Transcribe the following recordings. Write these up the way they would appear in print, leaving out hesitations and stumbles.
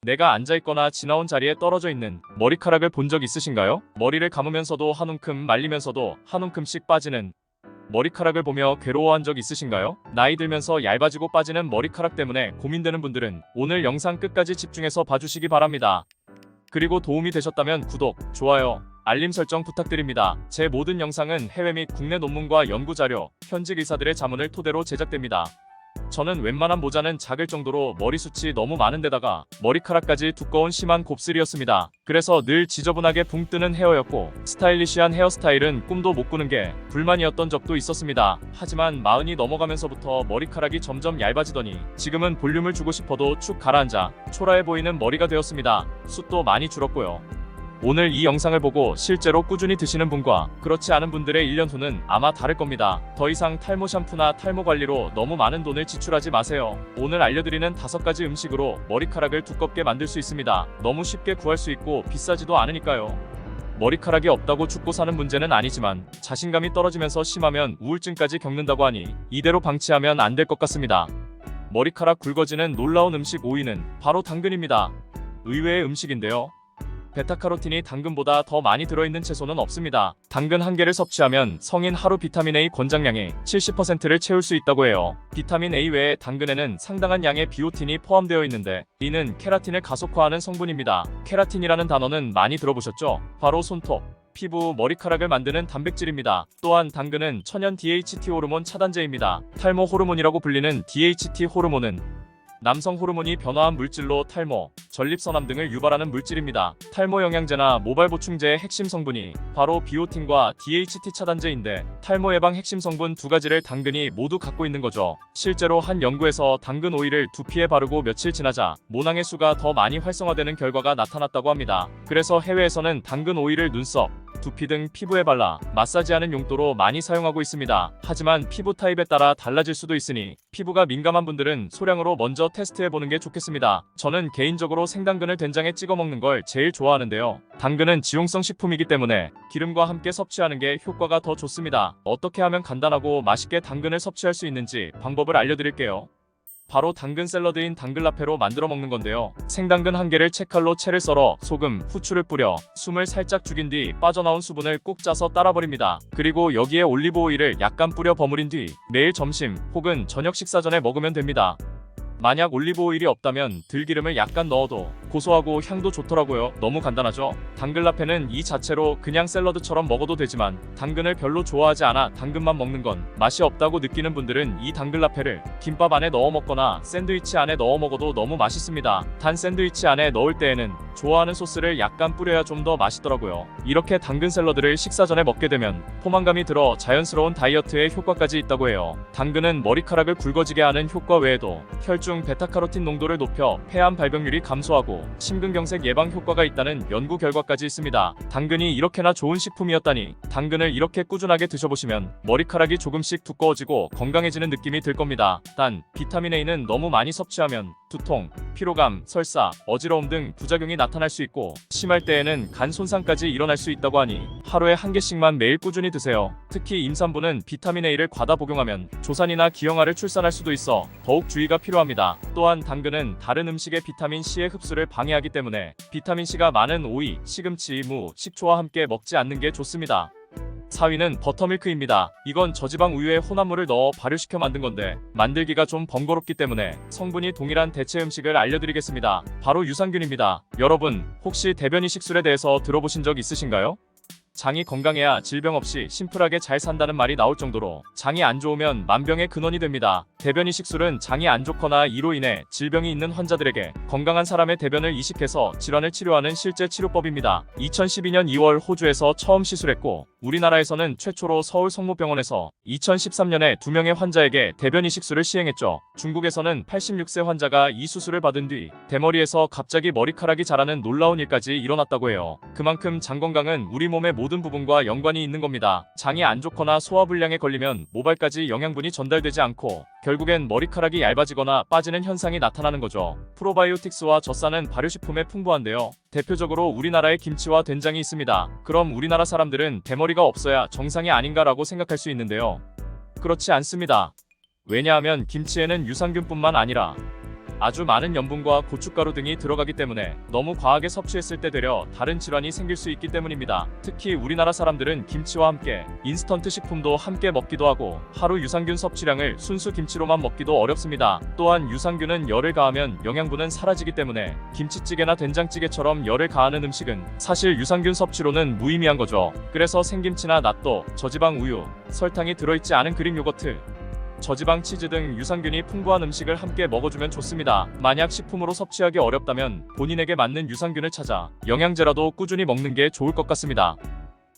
내가 앉아있거나 지나온 자리에 떨어져 있는 머리카락을 본 적 있으신가요? 머리를 감으면서도 한 움큼 말리면서도 한 움큼씩 빠지는 머리카락을 보며 괴로워한 적 있으신가요? 나이 들면서 얇아지고 빠지는 머리카락 때문에 고민되는 분들은 오늘 영상 끝까지 집중해서 봐주시기 바랍니다. 그리고 도움이 되셨다면 구독, 좋아요, 알림 설정 부탁드립니다. 제 모든 영상은 해외 및 국내 논문과 연구자료, 현직 의사들의 자문을 토대로 제작됩니다. 저는 웬만한 모자는 작을 정도로 머리숱이 너무 많은 데다가 머리카락까지 두꺼운 심한 곱슬이었습니다. 그래서 늘 지저분하게 붕 뜨는 헤어였고 스타일리시한 헤어스타일은 꿈도 못 꾸는 게 불만이었던 적도 있었습니다. 하지만 40이 넘어가면서부터 머리카락이 점점 얇아지더니 지금은 볼륨을 주고 싶어도 축 가라앉아 초라해 보이는 머리가 되었습니다. 숱도 많이 줄었고요. 오늘 이 영상을 보고 실제로 꾸준히 드시는 분과 그렇지 않은 분들의 1년 후는 아마 다를 겁니다. 더 이상 탈모 샴푸나 탈모 관리로 너무 많은 돈을 지출하지 마세요. 오늘 알려드리는 5가지 음식으로 머리카락을 두껍게 만들 수 있습니다. 너무 쉽게 구할 수 있고 비싸지도 않으니까요. 머리카락이 없다고 죽고 사는 문제는 아니지만 자신감이 떨어지면서 심하면 우울증까지 겪는다고 하니 이대로 방치하면 안 될 것 같습니다. 머리카락 굵어지는 놀라운 음식 5위는 바로 당근입니다. 의외의 음식인데요. 베타카로틴이 당근보다 더 많이 들어있는 채소는 없습니다. 당근 한 개를 섭취하면 성인 하루 비타민 A 권장량의 70%를 채울 수 있다고 해요. 비타민 A 외에 당근에는 상당한 양의 비오틴이 포함되어 있는데 이는 케라틴을 가속화하는 성분입니다. 케라틴이라는 단어는 많이 들어보셨죠? 바로 손톱, 피부, 머리카락을 만드는 단백질입니다. 또한 당근은 천연 DHT 호르몬 차단제입니다. 탈모 호르몬이라고 불리는 DHT 호르몬은 남성 호르몬이 변화한 물질로 탈모, 전립선암 등을 유발하는 물질입니다. 탈모 영양제나 모발 보충제의 핵심 성분이 바로 비오틴과 DHT 차단제인데 탈모 예방 핵심 성분 2가지를 당근이 모두 갖고 있는 거죠. 실제로 한 연구에서 당근 오일을 두피에 바르고 며칠 지나자 모낭의 수가 더 많이 활성화되는 결과가 나타났다고 합니다. 그래서 해외에서는 당근 오일을 눈썹, 두피 등 피부에 발라 마사지하는 용도로 많이 사용하고 있습니다. 하지만 피부 타입에 따라 달라질 수도 있으니 피부가 민감한 분들은 소량으로 먼저 테스트해보는 게 좋겠습니다. 저는 개인적으로 생당근을 된장에 찍어 먹는 걸 제일 좋아하는데요. 당근은 지용성 식품이기 때문에 기름과 함께 섭취하는 게 효과가 더 좋습니다. 어떻게 하면 간단하고 맛있게 당근을 섭취할 수 있는지 방법을 알려드릴게요. 바로 당근 샐러드인 당근라페로 만들어 먹는 건데요. 생당근 한 개를 채칼로 채를 썰어 소금, 후추를 뿌려 숨을 살짝 죽인 뒤 빠져나온 수분을 꾹 짜서 따라버립니다. 그리고 여기에 올리브 오일을 약간 뿌려 버무린 뒤 매일 점심 혹은 저녁 식사 전에 먹으면 됩니다. 만약 올리브 오일이 없다면 들기름을 약간 넣어도 고소하고 향도 좋더라고요. 너무 간단하죠? 당근라페는 이 자체로 그냥 샐러드처럼 먹어도 되지만 당근을 별로 좋아하지 않아 당근만 먹는 건 맛이 없다고 느끼는 분들은 이 당근라페를 김밥 안에 넣어 먹거나 샌드위치 안에 넣어 먹어도 너무 맛있습니다. 단 샌드위치 안에 넣을 때에는 좋아하는 소스를 약간 뿌려야 좀 더 맛있더라고요. 이렇게 당근 샐러드를 식사 전에 먹게 되면 포만감이 들어 자연스러운 다이어트에 효과까지 있다고 해요. 당근은 머리카락을 굵어지게 하는 효과 외에도 혈중 베타카로틴 농도를 높여 폐암 발병률이 감소하고 심근경색 예방 효과가 있다는 연구 결과까지 있습니다. 당근이 이렇게나 좋은 식품이었다니 당근을 이렇게 꾸준하게 드셔보시면 머리카락이 조금씩 두꺼워지고 건강해지는 느낌이 들 겁니다. 단 비타민 A는 너무 많이 섭취하면 두통, 피로감, 설사, 어지러움 등 부작용이 나타날 수 있고 심할 때에는 간 손상까지 일어날 수 있다고 하니 하루에 한 개씩만 매일 꾸준히 드세요. 특히 임산부는 비타민 A를 과다 복용하면 조산이나 기형아를 출산할 수도 있어 더욱 주의가 필요합니다. 또한 당근은 다른 음식의 비타민 C의 흡수를 방해하기 때문에 비타민 C가 많은 오이, 시금치, 무, 식초와 함께 먹지 않는 게 좋습니다. 4위는 버터밀크입니다. 이건 저지방 우유에 혼합물을 넣어 발효시켜 만든 건데 만들기가 좀 번거롭기 때문에 성분이 동일한 대체 음식을 알려드리겠습니다. 바로 유산균입니다. 여러분 혹시 대변이식술에 대해서 들어보신 적 있으신가요? 장이 건강해야 질병 없이 심플하게 잘 산다는 말이 나올 정도로 장이 안 좋으면 만병의 근원이 됩니다. 대변이식술은 장이 안 좋거나 이로 인해 질병이 있는 환자들에게 건강한 사람의 대변을 이식해서 질환을 치료하는 실제 치료법입니다. 2012년 2월 호주에서 처음 시술했고 우리나라에서는 최초로 서울 성모병원에서 2013년에 2명의 환자에게 대변이식술을 시행했죠. 중국에서는 86세 환자가 이 수술을 받은 뒤 대머리에서 갑자기 머리카락이 자라는 놀라운 일까지 일어났다고 해요. 그만큼 장 건강은 우리 몸의 모든 부분과 연관이 있는 겁니다. 장이 안 좋거나 소화불량에 걸리면 모발까지 영양분이 전달되지 않고 결국엔 머리카락이 얇아지거나 빠지는 현상이 나타나는 거죠. 프로바이오틱스와 젖산은 발효식품에 풍부한데요. 대표적으로 우리나라에 김치와 된장이 있습니다. 그럼 우리나라 사람들은 대머리가 없어야 정상이 아닌가라고 생각할 수 있는데요. 그렇지 않습니다. 왜냐하면 김치에는 유산균뿐만 아니라 아주 많은 염분과 고춧가루 등이 들어가기 때문에 너무 과하게 섭취했을 때 되려 다른 질환이 생길 수 있기 때문입니다. 특히 우리나라 사람들은 김치와 함께 인스턴트 식품도 함께 먹기도 하고 하루 유산균 섭취량을 순수 김치로만 먹기도 어렵습니다. 또한 유산균은 열을 가하면 영양분은 사라지기 때문에 김치찌개나 된장찌개처럼 열을 가하는 음식은 사실 유산균 섭취로는 무의미한 거죠. 그래서 생김치나 낫또, 저지방 우유, 설탕이 들어있지 않은 그릭 요거트, 저지방 치즈 등 유산균이 풍부한 음식을 함께 먹어주면 좋습니다. 만약 식품으로 섭취하기 어렵다면 본인에게 맞는 유산균을 찾아 영양제라도 꾸준히 먹는 게 좋을 것 같습니다.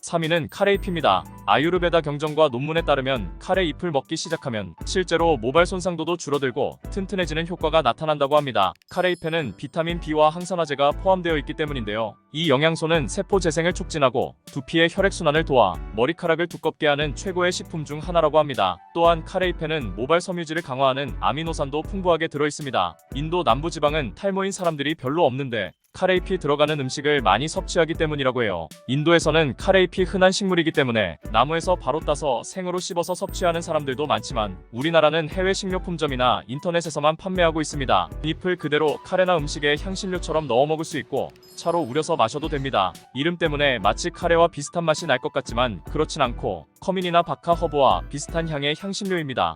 3위는 카레잎입니다. 아유르베다 경전과 논문에 따르면 카레 잎을 먹기 시작하면 실제로 모발 손상도도 줄어들고 튼튼해지는 효과가 나타난다고 합니다. 카레 잎에는 비타민 B와 항산화제가 포함되어 있기 때문인데요. 이 영양소는 세포 재생을 촉진하고 두피의 혈액순환을 도와 머리카락을 두껍게 하는 최고의 식품 중 하나라고 합니다. 또한 카레 잎에는 모발 섬유질을 강화하는 아미노산도 풍부하게 들어있습니다. 인도 남부지방은 탈모인 사람들이 별로 없는데 카레잎이 들어가는 음식을 많이 섭취하기 때문이라고 해요. 인도에서는 카레잎이 흔한 식물이기 때문에 나무에서 바로 따서 생으로 씹어서 섭취하는 사람들도 많지만 우리나라는 해외 식료품점이나 인터넷에서만 판매하고 있습니다. 잎을 그대로 카레나 음식에 향신료처럼 넣어 먹을 수 있고 차로 우려서 마셔도 됩니다. 이름 때문에 마치 카레와 비슷한 맛이 날 것 같지만 그렇진 않고 커민이나 바카 허브와 비슷한 향의 향신료입니다.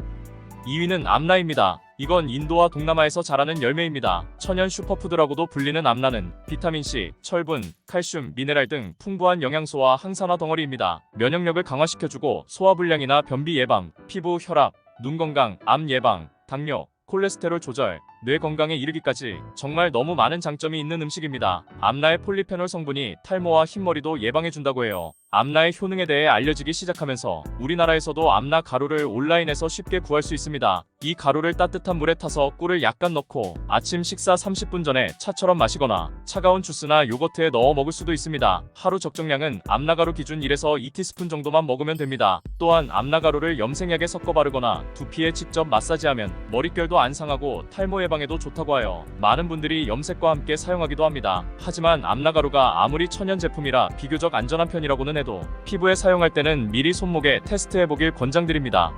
2위는 암라입니다. 이건 인도와 동남아에서 자라는 열매입니다. 천연 슈퍼푸드라고도 불리는 암라는 비타민C, 철분, 칼슘, 미네랄 등 풍부한 영양소와 항산화 덩어리입니다. 면역력을 강화시켜주고 소화불량이나 변비 예방, 피부, 혈압, 눈 건강, 암 예방, 당뇨, 콜레스테롤 조절, 뇌 건강에 이르기까지 정말 너무 많은 장점이 있는 음식입니다. 암라의 폴리페놀 성분이 탈모와 흰머리도 예방해준다고 해요. 암라의 효능에 대해 알려지기 시작하면서 우리나라에서도 암라 가루를 온라인에서 쉽게 구할 수 있습니다. 이 가루를 따뜻한 물에 타서 꿀을 약간 넣고 아침 식사 30분 전에 차처럼 마시거나 차가운 주스나 요거트에 넣어 먹을 수도 있습니다. 하루 적정량은 암라가루 기준 1에서 2티스푼 정도만 먹으면 됩니다. 또한 암라가루를 염색약에 섞어 바르거나 두피에 직접 마사지하면 머릿결도 안 상하고 탈모 예방에도 좋다고 하여 많은 분들이 염색과 함께 사용하기도 합니다. 하지만 암라가루가 아무리 천연 제품이라 비교적 안전한 편이라고는 해도 피부에 사용할 때는 미리 손목에 테스트해보길 권장드립니다.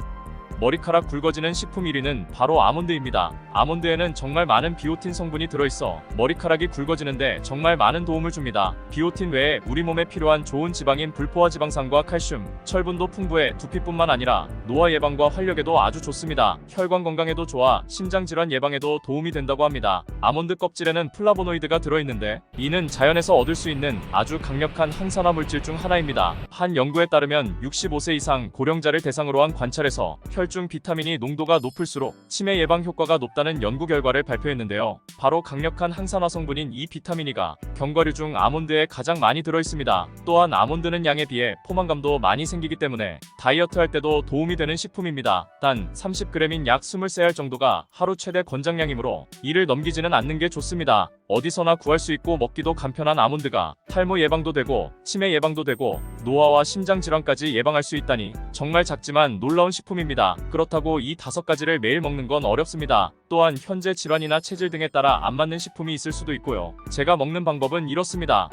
머리카락 굵어지는 식품 1위는 바로 아몬드입니다. 아몬드에는 정말 많은 비오틴 성분이 들어있어 머리카락이 굵어지는데 정말 많은 도움을 줍니다. 비오틴 외에 우리 몸에 필요한 좋은 지방인 불포화 지방산과 칼슘, 철분도 풍부해 두피뿐만 아니라 노화 예방과 활력에도 아주 좋습니다. 혈관 건강에도 좋아 심장질환 예방에도 도움이 된다고 합니다. 아몬드 껍질에는 플라보노이드가 들어있는데 이는 자연에서 얻을 수 있는 아주 강력한 항산화 물질 중 하나입니다. 한 연구에 따르면 65세 이상 고령자를 대상으로 한 관찰에서 혈중 비타민이 농도가 높을수록 치매 예방 효과가 높다는 연구 결과를 발표했는데요. 바로 강력한 항산화 성분인 이 비타민이가 견과류 중 아몬드에 가장 많이 들어있습니다. 또한 아몬드는 양에 비해 포만감도 많이 생기기 때문에 다이어트 할 때도 도움이 되는 식품입니다. 단 30g인 약 23알 정도가 하루 최대 권장량이므로 이를 넘기지는 않는 게 좋습니다. 어디서나 구할 수 있고 먹기도 간편한 아몬드가 탈모 예방도 되고 치매 예방도 되고 노화와 심장질환까지 예방할 수 있다니 정말 작지만 놀라운 식품입니다. 그렇다고 이 5가지를 매일 먹는 건 어렵습니다. 또한 현재 질환이나 체질 등에 따라 안 맞는 식품이 있을 수도 있고요. 제가 먹는 방법은 이렇습니다.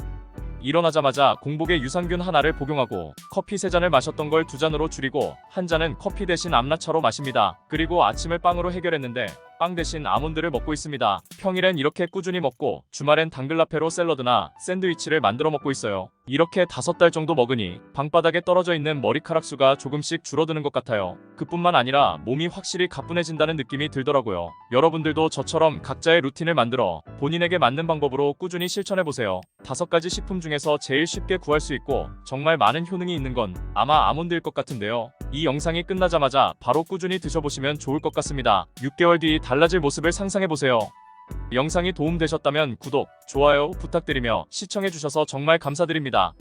일어나자마자 공복에 유산균 하나를 복용하고 커피 3잔을 마셨던 걸 2잔으로 줄이고 한 잔은 커피 대신 암라차로 마십니다. 그리고 아침을 빵으로 해결했는데 빵 대신 아몬드를 먹고 있습니다. 평일엔 이렇게 꾸준히 먹고 주말엔 당글라페로 샐러드나 샌드위치를 만들어 먹고 있어요. 이렇게 5달 정도 먹으니 방바닥에 떨어져 있는 머리카락 수가 조금씩 줄어드는 것 같아요. 그뿐만 아니라 몸이 확실히 가뿐해진다는 느낌이 들더라고요. 여러분들도 저처럼 각자의 루틴을 만들어 본인에게 맞는 방법으로 꾸준히 실천해보세요. 5가지 식품 중에서 제일 쉽게 구할 수 있고 정말 많은 효능이 있는 건 아마 아몬드일 것 같은데요. 이 영상이 끝나자마자 바로 꾸준히 드셔보시면 좋을 것 같습니다. 6개월 뒤 달라질 모습을 상상해보세요. 영상이 도움되셨다면 구독, 좋아요 부탁드리며 시청해주셔서 정말 감사드립니다.